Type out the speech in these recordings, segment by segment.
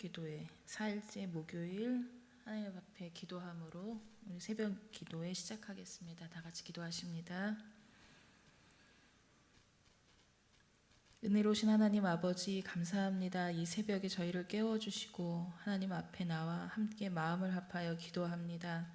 기도회 4일째 목요일 하나님 앞에 기도함으로 우리 새벽 기도회 시작하겠습니다. 다 같이 기도하십니다. 은혜로우신 하나님 아버지 감사합니다. 이 새벽에 저희를 깨워주시고 하나님 앞에 나와 함께 마음을 합하여 기도합니다.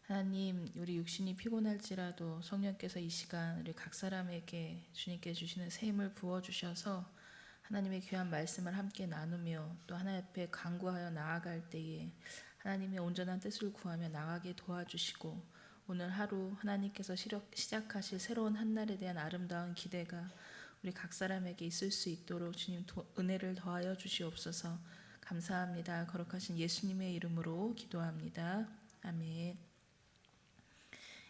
하나님, 우리 육신이 피곤할지라도 성령께서 이 시간 우리 각 사람에게 주님께 주시는 새 힘을 부어주셔서 하나님의 귀한 말씀을 함께 나누며 또 하나님 앞에 간구하여 나아갈 때에 하나님의 온전한 뜻을 구하며 나가게 도와주시고 오늘 하루 하나님께서 시작하실 새로운 한날에 대한 아름다운 기대가 우리 각 사람에게 있을 수 있도록 주님 은혜를 더하여 주시옵소서. 감사합니다. 거룩하신 예수님의 이름으로 기도합니다. 아멘.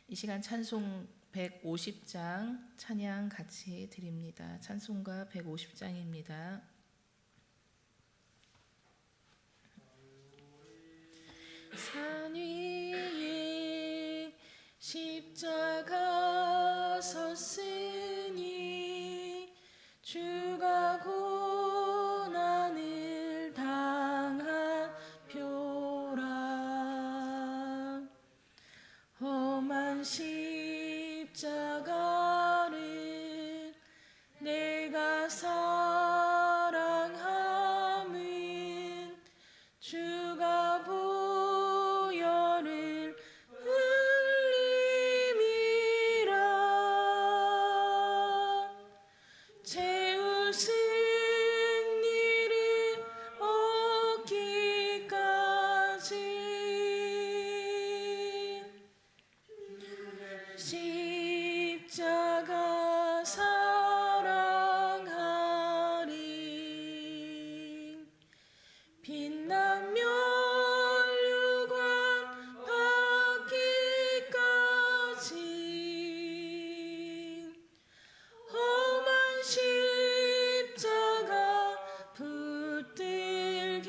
이 시간 찬송 150장 찬양 같이 드립니다. 찬송가 150장입니다. 산 위에 십자가 섰으니 주가 고난을 당한 표라. 험한 십자가를 내가 사랑함은 주가 보혈을 흘림이라. 채울 승리를 얻기까지 십자가 사랑하리. 빛난 면류관 받기까지 험한 십자가 붙들겠네.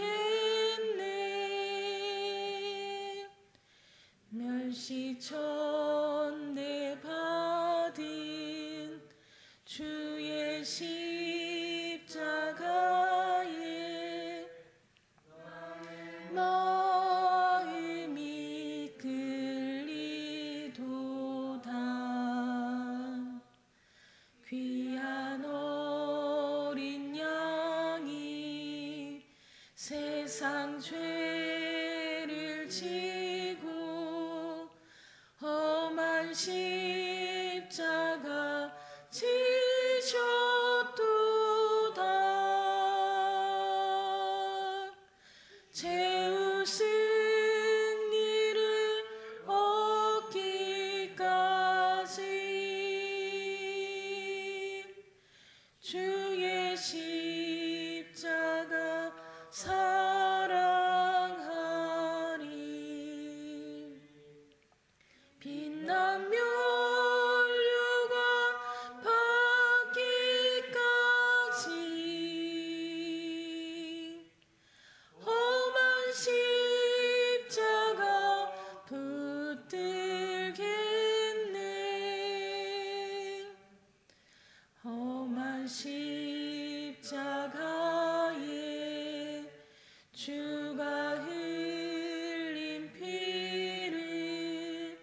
멸시천대 받은 주의 십자가에 마음이 끌리도다. 귀한 어린 양이 세상 죄를 지고 험한 십자가 지셨도다. 채울 승리를 얻기까지 주의 십자가 사랑하리. 빛난 면류관 받기까지 험한 십자가 붙들겠네. 험한 십자가에 주가 흘린 피를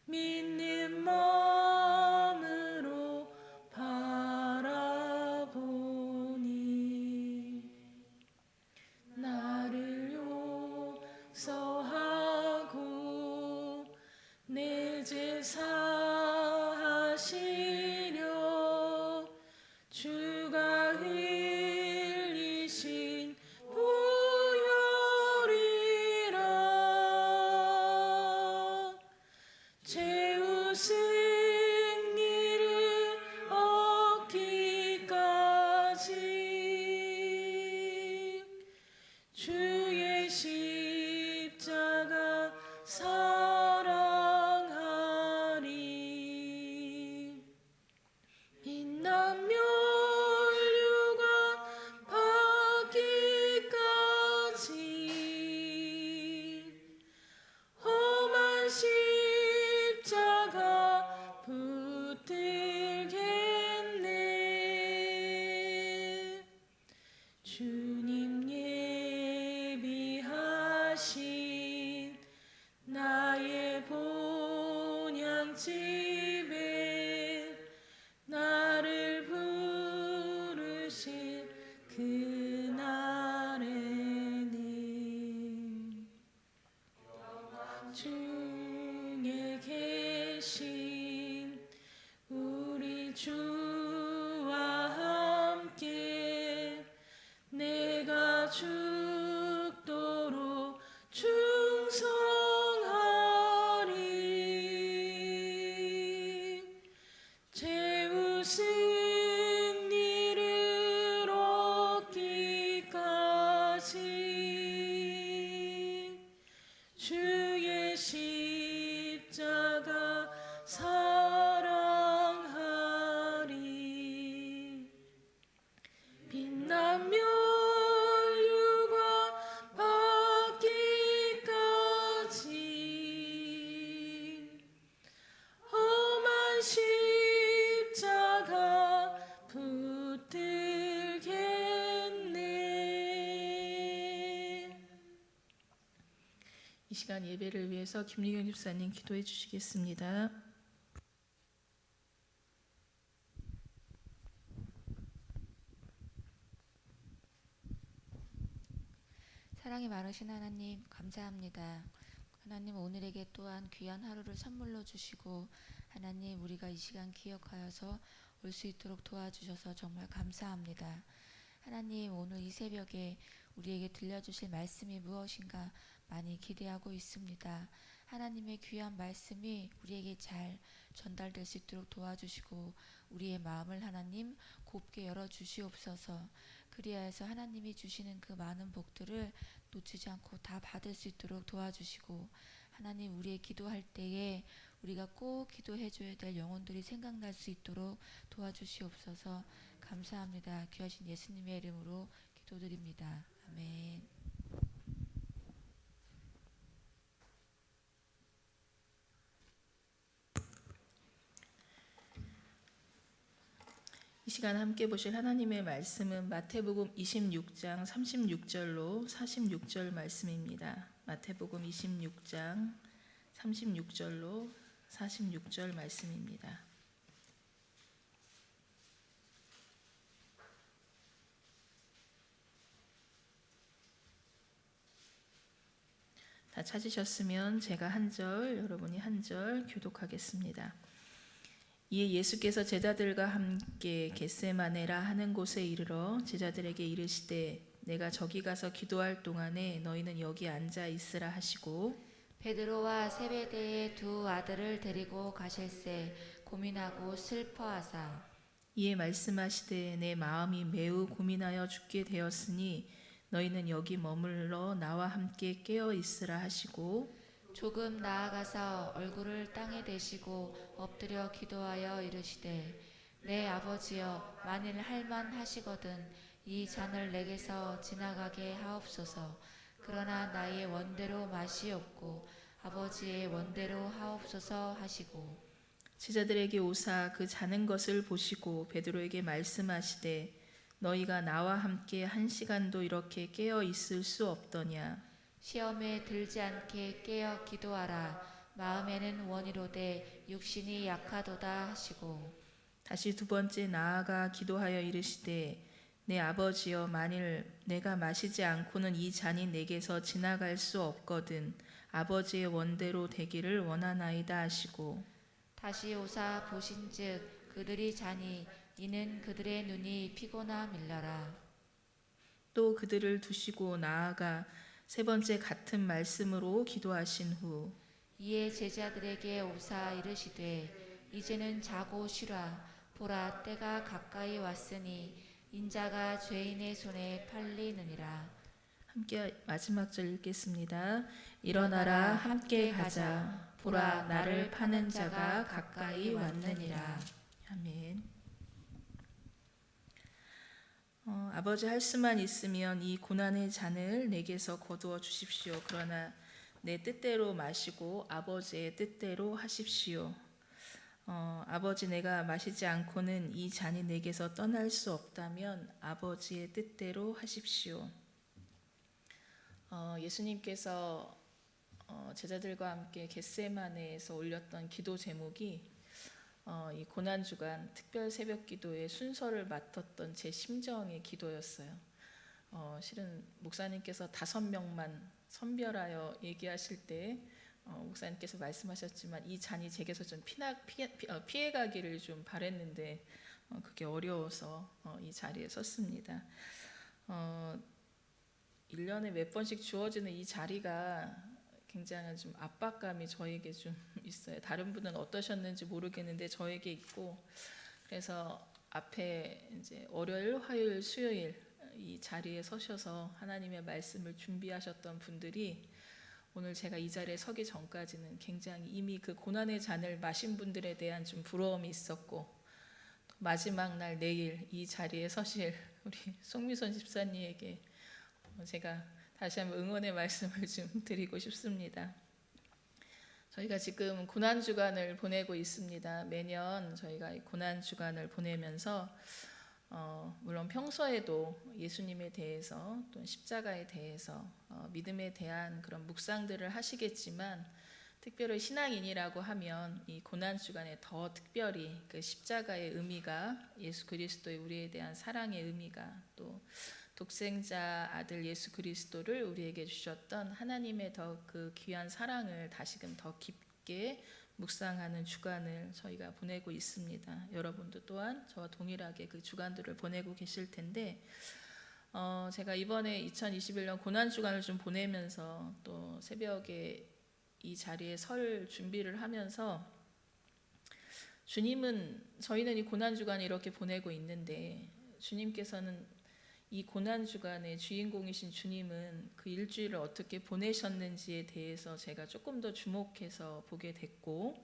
믿는 마음으로 바라보니 나를 용서하고 내 죄 사하시려 주가 흘리신 보혈이라. 채울 승리를 얻기까지 주의 십자가 사랑하리. 주와 함께 내가 죽도록 충성하리. 최후 승리를 얻기까지 주의 십자가 사랑하리. 빛나며 유과 받기까지 험한 십자가 붙들겠네. 이 시간 예배를 위해서 김리경 집사님 기도해 주시겠습니다. 사랑이 많으신 하나님 감사합니다. 하나님 오늘에게 또한 귀한 하루를 선물로 주시고 하나님 우리가 이 시간 기억하여서 올 수 있도록 도와주셔서 정말 감사합니다. 하나님 오늘 이 새벽에 우리에게 들려주실 말씀이 무엇인가 많이 기대하고 있습니다. 하나님의 귀한 말씀이 우리에게 잘 전달될 수 있도록 도와주시고 우리의 마음을 하나님 곱게 열어주시옵소서. 그리하여서 하나님이 주시는 그 많은 복들을 놓치지 않고 다 받을 수 있도록 도와주시고 하나님 우리의 기도할 때에 우리가 꼭 기도해 줘야 될 영혼들이 생각날 수 있도록 도와주시옵소서. 감사합니다. 귀하신 예수님의 이름으로 기도드립니다. 아멘. 이 시간 함께 보실 하나님의 말씀은 마태복음 26장 36절로 46절 말씀입니다. 마태복음 26장 36절로 46절 말씀입니다. 다 찾으셨으면 제가 한 절, 여러분이 한 절 교독하겠습니다. 이에 예수께서 제자들과 함께 겟세마네라 하는 곳에 이르러 제자들에게 이르시되 내가 저기 가서 기도할 동안에 너희는 여기 앉아 있으라 하시고 베드로와 세베대의 두 아들을 데리고 가실새 고민하고 슬퍼하사 이에 말씀하시되 내 마음이 매우 고민하여 죽게 되었으니 너희는 여기 머물러 나와 함께 깨어 있으라 하시고 조금 나아가서 얼굴을 땅에 대시고 엎드려 기도하여 이르시되 내 아버지여 만일 할만하시거든 이 잔을 내게서 지나가게 하옵소서. 그러나 나의 원대로 마시옵고 아버지의 원대로 하옵소서 하시고 제자들에게 오사 그 자는 것을 보시고 베드로에게 말씀하시되 너희가 나와 함께 1시간도 이렇게 깨어 있을 수 없더냐. 시험에 들지 않게 깨어 기도하라. 마음에는 원이로되 육신이 약하도다 하시고 다시 두 번째 나아가 기도하여 이르시되 내 아버지여 만일 내가 마시지 않고는 이 잔이 내게서 지나갈 수 없거든 아버지의 원대로 되기를 원하나이다 하시고 다시 오사 보신즉 그들이 자니 이는 그들의 눈이 피곤하 밀려라. 또 그들을 두시고 나아가 세 번째 같은 말씀으로 기도하신 후 이에 제자들에게 오사 이르시되 이제는 자고 쉬라. 보라 때가 가까이 왔으니 인자가 죄인의 손에 팔리느니라. 함께 마지막 절 읽겠습니다. 일어나라 함께 가자. 보라 나를 파는 자가 가까이 왔느니라. 아멘. 아버지 할 수만 있으면 이 고난의 잔을 내게서 거두어 주십시오. 그러나 내 뜻대로 마시고 아버지의 뜻대로 하십시오. 아버지 내가 마시지 않고는 이 잔이 내게서 떠날 수 없다면 아버지의 뜻대로 하십시오. 예수님께서 제자들과 함께 겟세마네에서 올렸던 기도 제목이 이 고난주간 특별 새벽 기도의 순서를 맡았던 제 심정의 기도였어요. 실은 목사님께서 5명만 선별하여 얘기하실 때 목사님께서 말씀하셨지만 이 잔이 제게서 좀 피해가기를 좀 바랬는데 그게 어려워서 이 자리에 섰습니다. 1년에 몇 번씩 주어지는 이 자리가 굉장한 좀 압박감이 저에게 좀 있어요. 다른 분은 어떠셨는지 모르겠는데 저에게 있고, 그래서 앞에 이제 월요일, 화요일, 수요일 이 자리에 서셔서 하나님의 말씀을 준비하셨던 분들이 오늘 제가 이 자리에 서기 전까지는 굉장히 이미 그 고난의 잔을 마신 분들에 대한 좀 부러움이 있었고, 마지막 날 내일 이 자리에 서실 우리 송미선 집사님에게 제가 다시 한번 응원의 말씀을 좀 드리고 싶습니다. 저희가 지금 고난주간을 보내고 있습니다. 매년 저희가 고난주간을 보내면서 물론 평소에도 예수님에 대해서 또 십자가에 대해서 믿음에 대한 그런 묵상들을 하시겠지만, 특별히 신앙인이라고 하면 이 고난주간에 더 특별히 그 십자가의 의미가, 예수 그리스도의 우리에 대한 사랑의 의미가, 또 독생자 아들 예수 그리스도를 우리에게 주셨던 하나님의 더 그 귀한 사랑을 다시금 더 깊게 묵상하는 주간을 저희가 보내고 있습니다. 여러분도 또한 저와 동일하게 그 주간들을 보내고 계실 텐데, 제가 이번에 2021년 고난주간을 좀 보내면서 또 새벽에 이 자리에 설 준비를 하면서, 저희는 이 고난주간을 이렇게 보내고 있는데 주님께서는 이 고난주간의 주인공이신 주님은 그 일주일을 어떻게 보내셨는지에 대해서 제가 조금 더 주목해서 보게 됐고,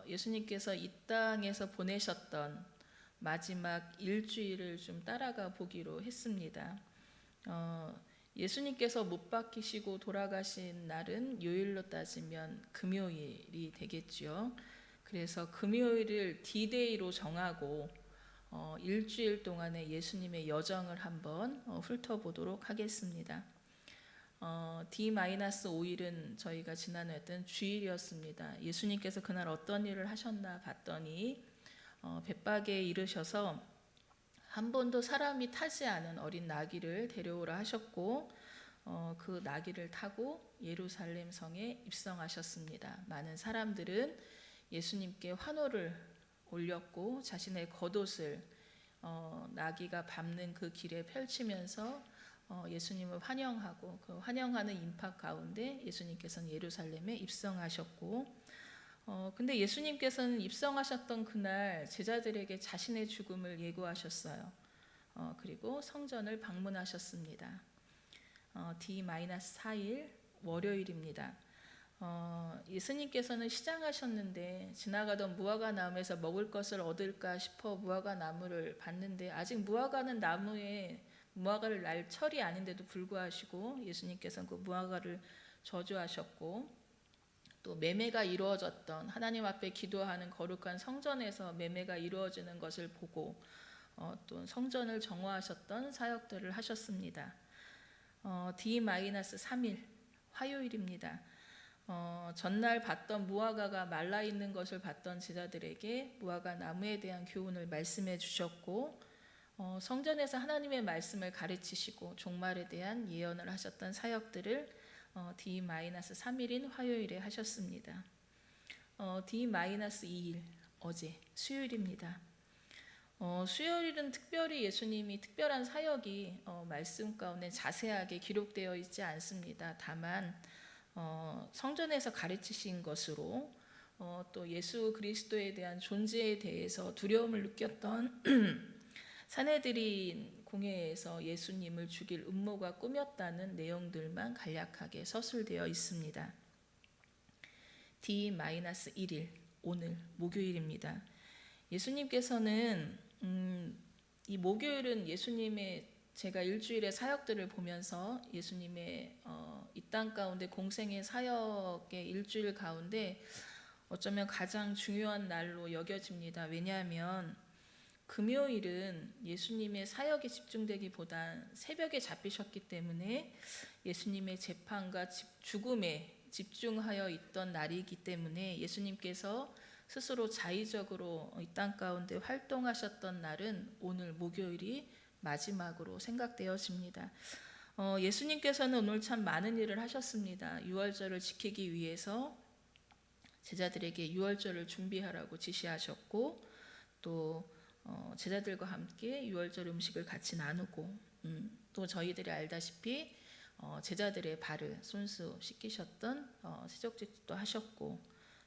예수님께서 이 땅에서 보내셨던 마지막 일주일을 좀 따라가 보기로 했습니다. 예수님께서 못 박히시고 돌아가신 날은 요일로 따지면 금요일이 되겠죠. 그래서 금요일을 D-Day로 정하고 일주일 동안의 예수님의 여정을 한번 훑어보도록 하겠습니다. D-5일은 저희가 지난해 했던 주일이었습니다. 예수님께서 그날 어떤 일을 하셨나 봤더니 벳박에 이르셔서 한 번도 사람이 타지 않은 어린 나귀를 데려오라 하셨고, 그 나귀를 타고 예루살렘 성에 입성하셨습니다. 많은 사람들은 예수님께 환호를 올렸고 자신의 겉옷을 나귀가 밟는 그 길에 펼치면서 예수님을 환영하고, 그 환영하는 인파 가운데 예수님께서는 예루살렘에 입성하셨고, 근데 예수님께서는 입성하셨던 그날 제자들에게 자신의 죽음을 예고하셨어요. 그리고 성전을 방문하셨습니다. D-4일 월요일입니다. 예수님께서는 시장하셨는데 지나가던 무화과 나무에서 먹을 것을 얻을까 싶어 무화과 나무를 봤는데 아직 무화과를 날 철이 아닌데도 불구하시고 예수님께서는 그 무화과를 저주하셨고, 또 매매가 이루어졌던, 하나님 앞에 기도하는 거룩한 성전에서 매매가 이루어지는 것을 보고 또 성전을 정화하셨던 사역들을 하셨습니다. D-3일 화요일입니다. 전날 봤던 무화과가 말라 있는 것을 봤던 제자들에게 무화과 나무에 대한 교훈을 말씀해 주셨고, 성전에서 하나님의 말씀을 가르치시고 종말에 대한 예언을 하셨던 사역들을 D-3일인 화요일에 하셨습니다. D-2일 어제 수요일입니다. 수요일은 특별히 예수님이 특별한 사역이 말씀 가운데 자세하게 기록되어 있지 않습니다. 다만 성전에서 가르치신 것으로 또 예수 그리스도에 대한 존재에 대해서 두려움을 느꼈던 산헤드린 공회에서 예수님을 죽일 음모가 꾸몄다는 내용들만 간략하게 서술되어 있습니다. D-1일 오늘 목요일입니다. 예수님께서는 이 목요일은 제가 일주일의 사역들을 보면서 예수님의 이 땅 가운데 공생의 사역의 일주일 가운데 어쩌면 가장 중요한 날로 여겨집니다. 왜냐하면 금요일은 예수님의 사역에 집중되기보단 새벽에 잡히셨기 때문에 예수님의 재판과 죽음에 집중하여 있던 날이기 때문에 예수님께서 스스로 자의적으로 이 땅 가운데 활동하셨던 날은 오늘 목요일이 마지막으로 생각되어집니다. 예수님께서는 오늘 참 많은 일을 하셨습니다. 유월절을 지키기 위해서 제자들에게 유월절을 준비하라고 지시하셨고, 또 제자들과 함께 유월절 음식을 같이 나누고, 또 저희들이 알다시피 제자들의 발을 손수 씻기셨던 세족짓도 하셨고,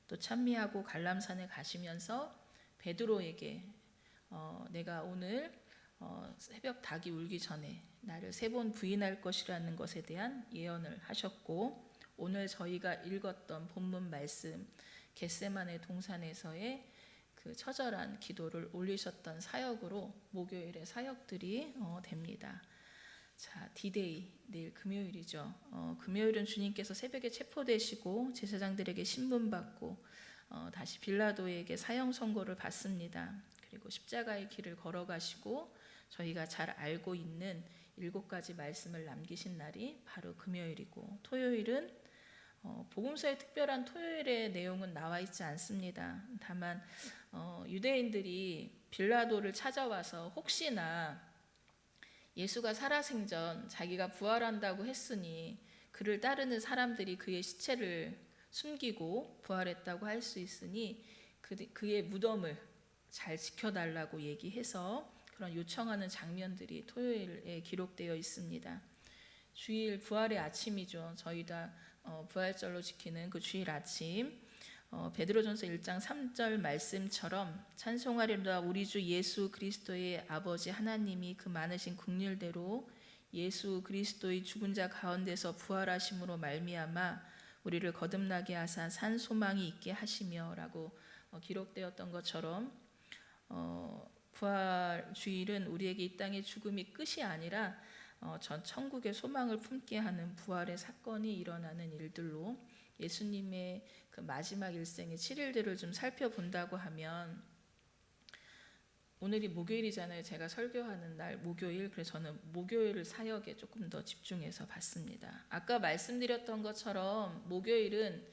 또 찬미하고 갈람산에 가시면서 베드로에게 내가 오늘 새벽 닭이 울기 전에 나를 3번 부인할 것이라는 것에 대한 예언을 하셨고, 오늘 저희가 읽었던 본문 말씀 겟세마네 동산에서의 그 처절한 기도를 올리셨던 사역으로 목요일의 사역들이 됩니다. 자, 디데이, 내일 금요일이죠. 금요일은 주님께서 새벽에 체포되시고 제사장들에게 신문받고 다시 빌라도에게 사형 선고를 받습니다. 그리고 십자가의 길을 걸어가시고 저희가 잘 알고 있는 7가지 말씀을 남기신 날이 바로 금요일이고, 토요일은 복음서의 특별한 토요일의 내용은 나와 있지 않습니다. 다만 유대인들이 빌라도를 찾아와서 혹시나 예수가 살아생전 자기가 부활한다고 했으니 그를 따르는 사람들이 그의 시체를 숨기고 부활했다고 할 수 있으니 그의 무덤을 잘 지켜달라고 얘기해서 그런 요청하는 장면들이 토요일에 기록되어 있습니다. 주일 부활의 아침이죠. 저희 다 부활절로 지키는 그 주일 아침, 베드로전서 1장 3절 말씀처럼 찬송하리로다 우리 주 예수 그리스도의 아버지 하나님이 그 많으신 긍휼대로 예수 그리스도의 죽은 자 가운데서 부활하심으로 말미암아 우리를 거듭나게 하사 산 소망이 있게 하시며라고 기록되었던 것처럼 부활 주일은 우리에게 이 땅의 죽음이 끝이 아니라 전 천국의 소망을 품게 하는 부활의 사건이 일어나는 일들로, 예수님의 그 마지막 일생의 7일들을 좀 살펴본다고 하면, 오늘이 목요일이잖아요. 제가 설교하는 날 목요일. 그래서 저는 목요일 사역에 조금 더 집중해서 봤습니다. 아까 말씀드렸던 것처럼 목요일은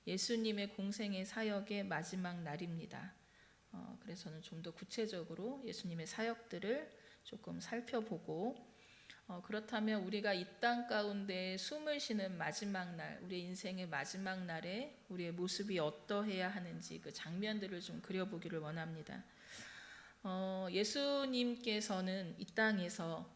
예수님의 공생의 사역의 마지막 날입니다. 그래서 저는 좀 더 구체적으로 예수님의 사역들을 조금 살펴보고, 그렇다면 우리가 이 땅 가운데 숨을 쉬는 마지막 날, 우리의 인생의 마지막 날에 우리의 모습이 어떠해야 하는지 그 장면들을 좀 그려보기를 원합니다. 예수님께서는 이 땅에서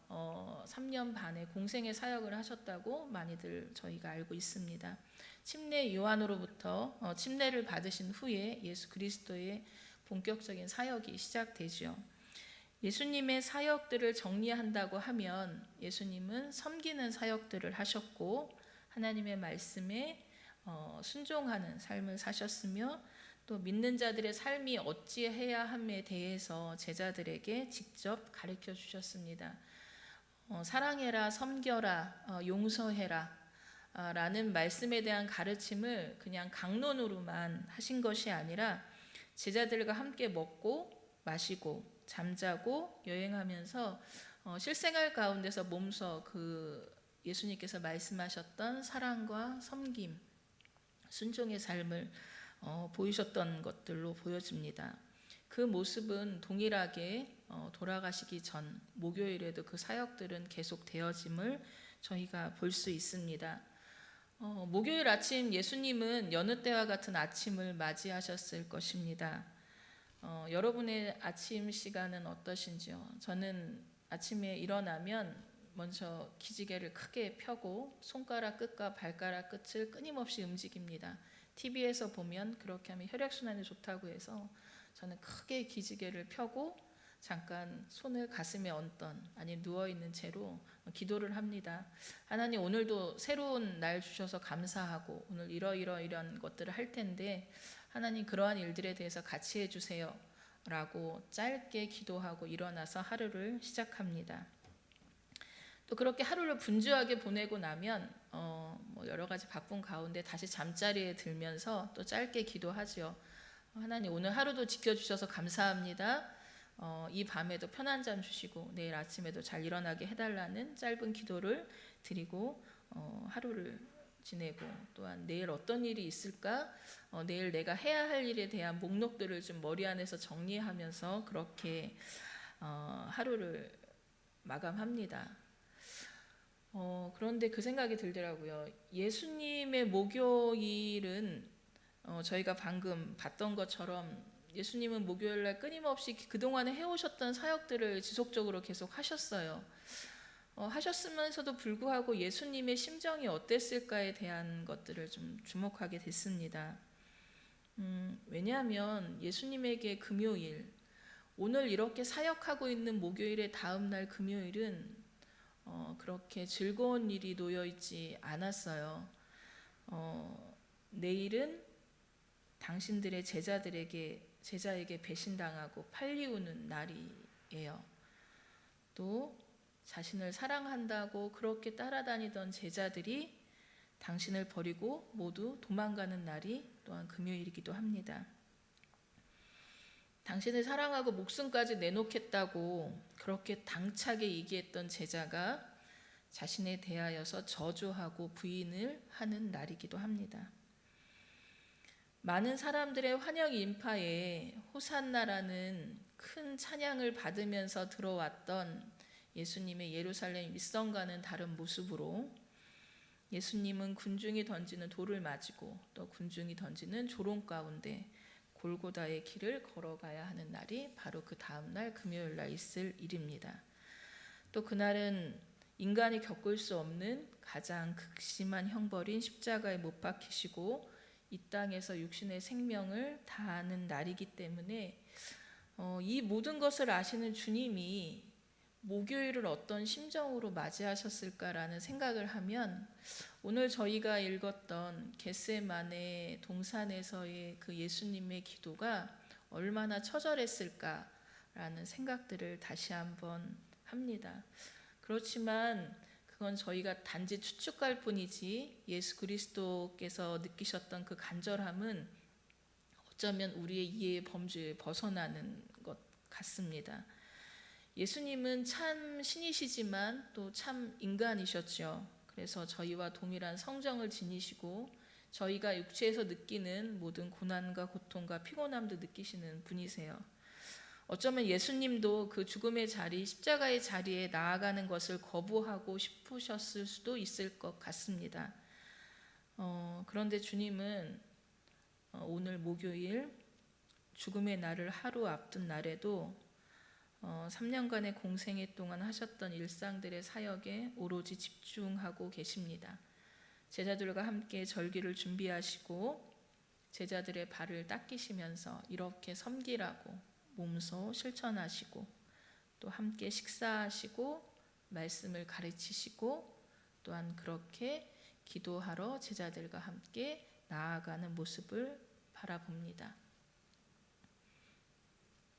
3년 반의 공생의 사역을 하셨다고 많이들 저희가 알고 있습니다. 침례 요한으로부터 침례를 받으신 후에 예수 그리스도의 본격적인 사역이 시작되죠. 예수님의 사역들을 정리한다고 하면 예수님은 섬기는 사역들을 하셨고, 하나님의 말씀에 순종하는 삶을 사셨으며, 또 믿는 자들의 삶이 어찌해야 함에 대해서 제자들에게 직접 가르쳐 주셨습니다. 사랑해라, 섬겨라, 용서해라 라는 말씀에 대한 가르침을 그냥 강론으로만 하신 것이 아니라 제자들과 함께 먹고 마시고 잠자고 여행하면서 실생활 가운데서 몸소 그 예수님께서 말씀하셨던 사랑과 섬김, 순종의 삶을 보이셨던 것들로 보여집니다. 그 모습은 동일하게 돌아가시기 전 목요일에도 그 사역들은 계속 되어짐을 저희가 볼 수 있습니다. 목요일 아침 예수님은 여느 때와 같은 아침을 맞이하셨을 것입니다. 여러분의 아침 시간은 어떠신지요? 저는 아침에 일어나면 먼저 기지개를 크게 펴고 손가락 끝과 발가락 끝을 끊임없이 움직입니다. TV에서 보면 그렇게 하면 혈액순환이 좋다고 해서 저는 크게 기지개를 펴고 잠깐 손을 가슴에 얹던, 아니 누워있는 채로 기도를 합니다. 하나님, 오늘도 새로운 날 주셔서 감사하고 오늘 이런 것들을 할 텐데 하나님, 그러한 일들에 대해서 같이 해주세요 라고 짧게 기도하고 일어나서 하루를 시작합니다. 또 그렇게 하루를 분주하게 보내고 나면 여러 가지 바쁜 가운데 다시 잠자리에 들면서 또 짧게 기도하죠. 하나님, 오늘 하루도 지켜주셔서 감사합니다. 이 밤에도 편한 잠 주시고 내일 아침에도 잘 일어나게 해달라는 짧은 기도를 드리고 하루를 지내고, 또한 내일 어떤 일이 있을까, 내일 내가 해야 할 일에 대한 목록들을 좀 머리 안에서 정리하면서 그렇게 하루를 마감합니다. 그런데 그 생각이 들더라고요. 예수님의 목요일은 저희가 방금 봤던 것처럼 예수님은 목요일날 끊임없이 그동안에 해오셨던 사역들을 지속적으로 계속 하셨어요. 하셨으면서도 불구하고 예수님의 심정이 어땠을까에 대한 것들을 좀 주목하게 됐습니다. 왜냐하면 예수님에게 금요일, 오늘 이렇게 사역하고 있는 목요일의 다음 날 금요일은 그렇게 즐거운 일이 놓여 있지 않았어요. 내일은 당신들의 제자에게 배신당하고 팔리우는 날이에요. 또 자신을 사랑한다고 그렇게 따라다니던 제자들이 당신을 버리고 모두 도망가는 날이 또한 금요일이기도 합니다. 당신을 사랑하고 목숨까지 내놓겠다고 그렇게 당차게 얘기했던 제자가 자신에 대하여서 저주하고 부인을 하는 날이기도 합니다. 많은 사람들의 환영 인파에 호산나라는 큰 찬양을 받으면서 들어왔던 예수님의 예루살렘 윗성과는 다른 모습으로 예수님은 군중이 던지는 돌을 맞이고 또 군중이 던지는 조롱 가운데 골고다의 길을 걸어가야 하는 날이 바로 그 다음 날 금요일 날 있을 일입니다. 또 그날은 인간이 겪을 수 없는 가장 극심한 형벌인 십자가에 못 박히시고 이 땅에서 육신의 생명을 다하는 날이기 때문에 이 모든 것을 아시는 주님이 목요일을 어떤 심정으로 맞이하셨을까라는 생각을 하면 오늘 저희가 읽었던 겟세마네 동산에서의 그 예수님의 기도가 얼마나 처절했을까라는 생각들을 다시 한번 합니다. 그렇지만 그건 저희가 단지 추측할 뿐이지 예수 그리스도께서 느끼셨던 그 간절함은 어쩌면 우리의 이해의 범주에 벗어나는 것 같습니다. 예수님은 참 신이시지만 또 참 인간이셨죠. 그래서 저희와 동일한 성정을 지니시고 저희가 육체에서 느끼는 모든 고난과 고통과 피곤함도 느끼시는 분이세요. 어쩌면 예수님도 그 죽음의 자리, 십자가의 자리에 나아가는 것을 거부하고 싶으셨을 수도 있을 것 같습니다. 그런데 주님은 오늘 목요일 죽음의 날을 하루 앞둔 날에도 3년간의 공생애 동안 하셨던 일상들의 사역에 오로지 집중하고 계십니다. 제자들과 함께 절기를 준비하시고 제자들의 발을 닦이시면서 이렇게 섬기라고 몸소 실천하시고 또 함께 식사하시고 말씀을 가르치시고 또한 그렇게 기도하러 제자들과 함께 나아가는 모습을 바라봅니다.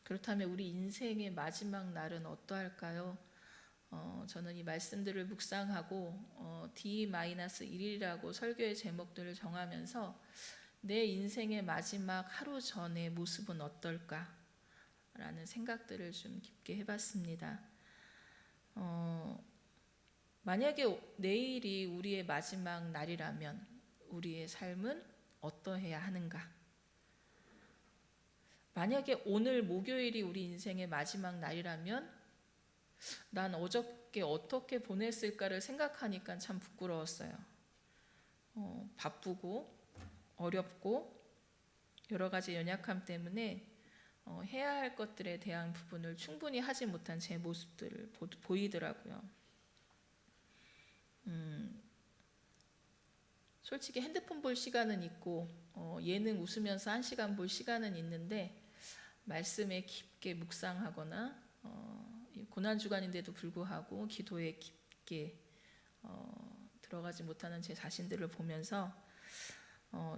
그렇다면 우리 인생의 마지막 날은 어떠할까요? 저는 이 말씀들을 묵상하고 D-1이라고 설교의 제목들을 정하면서 내 인생의 마지막 하루 전의 모습은 어떨까? 라는 생각들을 좀 깊게 해봤습니다. 만약에 내일이 우리의 마지막 날이라면 우리의 삶은 어떠해야 하는가? 만약에 오늘 목요일이 우리 인생의 마지막 날이라면 난 어저께 어떻게 보냈을까를 생각하니까 참 부끄러웠어요. 바쁘고 어렵고 여러 가지 연약함 때문에 해야 할 것들에 대한 부분을 충분히 하지 못한 제 모습들을 보이더라고요. 솔직히 핸드폰 볼 시간은 있고 예능 웃으면서 1시간 볼 시간은 있는데 말씀에 깊게 묵상하거나 고난주간인데도 불구하고 기도에 깊게 들어가지 못하는 제 자신들을 보면서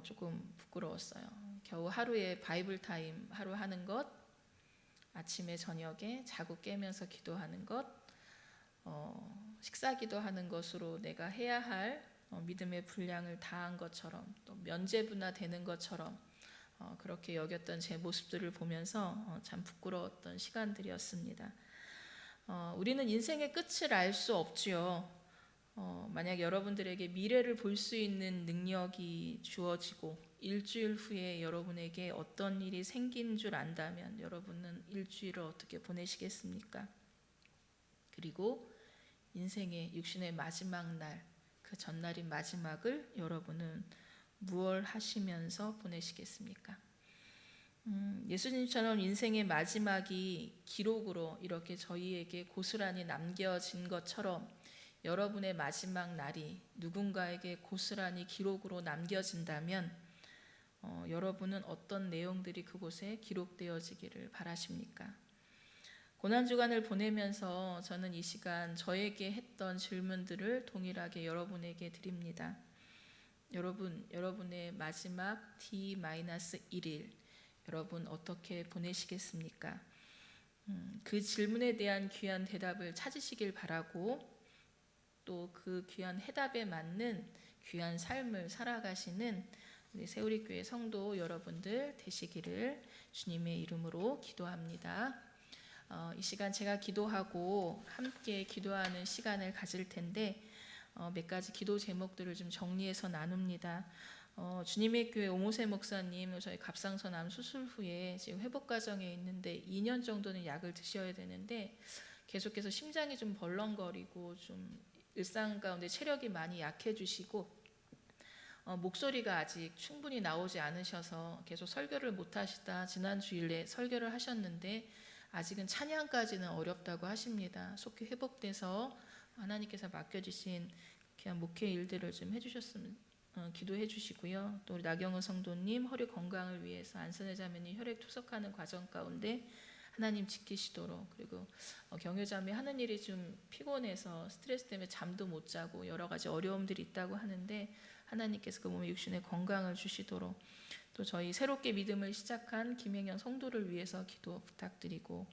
조금 부끄러웠어요. 겨우 하루에 바이블 타임 하루 하는 것, 아침에 저녁에 자고 깨면서 기도하는 것, 식사 기도하는 것으로 내가 해야 할 믿음의 분량을 다한 것처럼 또 면죄부나 되는 것처럼 그렇게 여겼던 제 모습들을 보면서 참 부끄러웠던 시간들이었습니다. 우리는 인생의 끝을 알 수 없지요. 만약 여러분들에게 미래를 볼 수 있는 능력이 주어지고 일주일 후에 여러분에게 어떤 일이 생긴 줄 안다면 여러분은 일주일을 어떻게 보내시겠습니까? 그리고 인생의 육신의 마지막 날 그 전날인 마지막을 여러분은 무얼 하시면서 보내시겠습니까? 예수님처럼 인생의 마지막이 기록으로 이렇게 저희에게 고스란히 남겨진 것처럼 여러분의 마지막 날이 누군가에게 고스란히 기록으로 남겨진다면 여러분은 어떤 내용들이 그곳에 기록되어지기를 바라십니까? 고난주간을 보내면서 저는 이 시간 저에게 했던 질문들을 동일하게 여러분에게 드립니다. 여러분의 마지막 D-1일 여러분 어떻게 보내시겠습니까? 그 질문에 대한 귀한 대답을 찾으시길 바라고 또 그 귀한 해답에 맞는 귀한 삶을 살아가시는 우리 세우리교회 성도 여러분들 되시기를 주님의 이름으로 기도합니다. 이 시간 제가 기도하고 함께 기도하는 시간을 가질 텐데 몇 가지 기도 제목들을 좀 정리해서 나눕니다. 주님의 교회 오모세 목사님 저희 갑상선 암 수술 후에 지금 회복 과정에 있는데 2년 정도는 약을 드셔야 되는데 계속해서 심장이 좀 벌렁거리고 좀 일상 가운데 체력이 많이 약해지시고 목소리가 아직 충분히 나오지 않으셔서 계속 설교를 못 하시다 지난 주일에 설교를 하셨는데 아직은 찬양까지는 어렵다고 하십니다. 속히 회복돼서 하나님께서 맡겨주신 귀한 목회 일들을 좀 해주셨으면 기도해 주시고요. 또 우리 나경은 성도님 허리 건강을 위해서 안선혜 자매님 혈액 투석하는 과정 가운데 하나님 지키시도록 그리고 경효자매 하는 일이 좀 피곤해서 스트레스 때문에 잠도 못 자고 여러 가지 어려움들이 있다고 하는데 하나님께서 그 몸의 육신의 건강을 주시도록 또 저희 새롭게 믿음을 시작한 김행현 성도를 위해서 기도 부탁드리고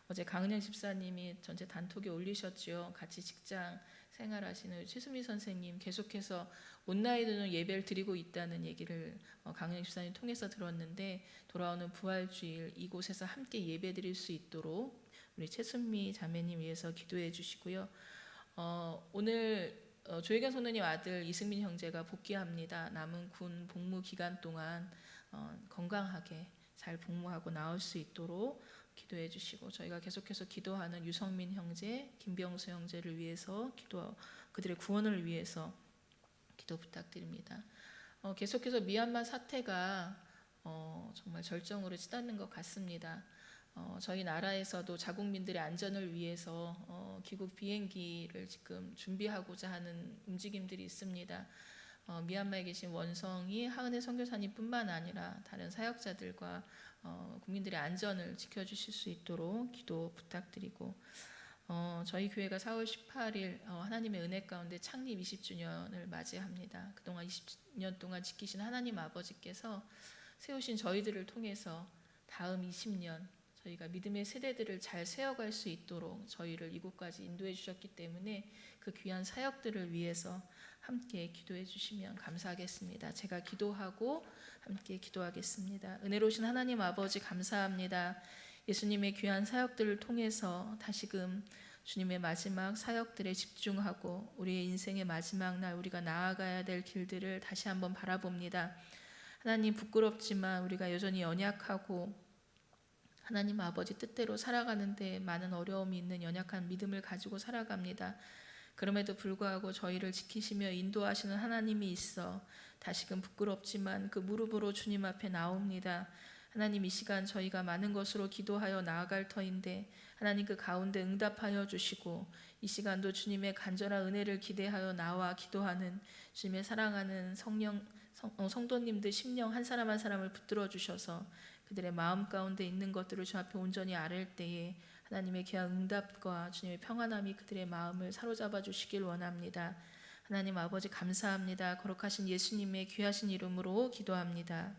어제 강은영 집사님이 전체 단톡에 올리셨지요. 같이 직장 생활하시는 최수미 선생님 계속해서 온라인으로 예배를 드리고 있다는 얘기를 강은영 집사님 통해서 들었는데 돌아오는 부활주일 이곳에서 함께 예배 드릴 수 있도록 우리 최수미 자매님 위해서 기도해 주시고요. 오늘 조혜경 성도님 아들 이승민 형제가 복귀합니다. 남은 군 복무 기간 동안 건강하게 잘 복무하고 나올 수 있도록 기도해 주시고 저희가 계속해서 기도하는 유성민 형제, 김병수 형제를 위해서 그들의 구원을 위해서 기도 부탁드립니다. 계속해서 미얀마 사태가 정말 절정으로 치닫는 것 같습니다. 저희 나라에서도 자국민들의 안전을 위해서 귀국 비행기를 지금 준비하고자 하는 움직임들이 있습니다. 미얀마에 계신 원성이 하은혜 선교사님뿐만 아니라 다른 사역자들과 국민들의 안전을 지켜주실 수 있도록 기도 부탁드리고 저희 교회가 4월 18일 하나님의 은혜 가운데 창립 20주년을 맞이합니다. 그동안 20년 동안 지키신 하나님 아버지께서 세우신 저희들을 통해서 다음 20년 저희가 믿음의 세대들을 잘 세워갈 수 있도록 저희를 이곳까지 인도해 주셨기 때문에 그 귀한 사역들을 위해서 함께 기도해 주시면 감사하겠습니다. 제가 기도하고 함께 기도하겠습니다. 은혜로우신 하나님 아버지 감사합니다. 예수님의 귀한 사역들을 통해서 다시금 주님의 마지막 사역들에 집중하고 우리의 인생의 마지막 날 우리가 나아가야 될 길들을 다시 한번 바라봅니다. 하나님 부끄럽지만 우리가 여전히 연약하고 하나님 아버지 뜻대로 살아가는데 많은 어려움이 있는 연약한 믿음을 가지고 살아갑니다. 그럼에도 불구하고 저희를 지키시며 인도하시는 하나님이 있어 다시금 부끄럽지만 그 무릎으로 주님 앞에 나옵니다. 하나님 이 시간 저희가 많은 것으로 기도하여 나아갈 터인데 하나님 그 가운데 응답하여 주시고 이 시간도 주님의 간절한 은혜를 기대하여 나와 기도하는 주님의 사랑하는 성도님들 심령 한 사람 한 사람을 붙들어 주셔서 그들의 마음 가운데 있는 것들을 주 앞에 온전히 아랠 때에 하나님의 귀한 응답과 주님의 평안함이 그들의 마음을 사로잡아 주시길 원합니다. 하나님 아버지 감사합니다. 거룩하신 예수님의 귀하신 이름으로 기도합니다.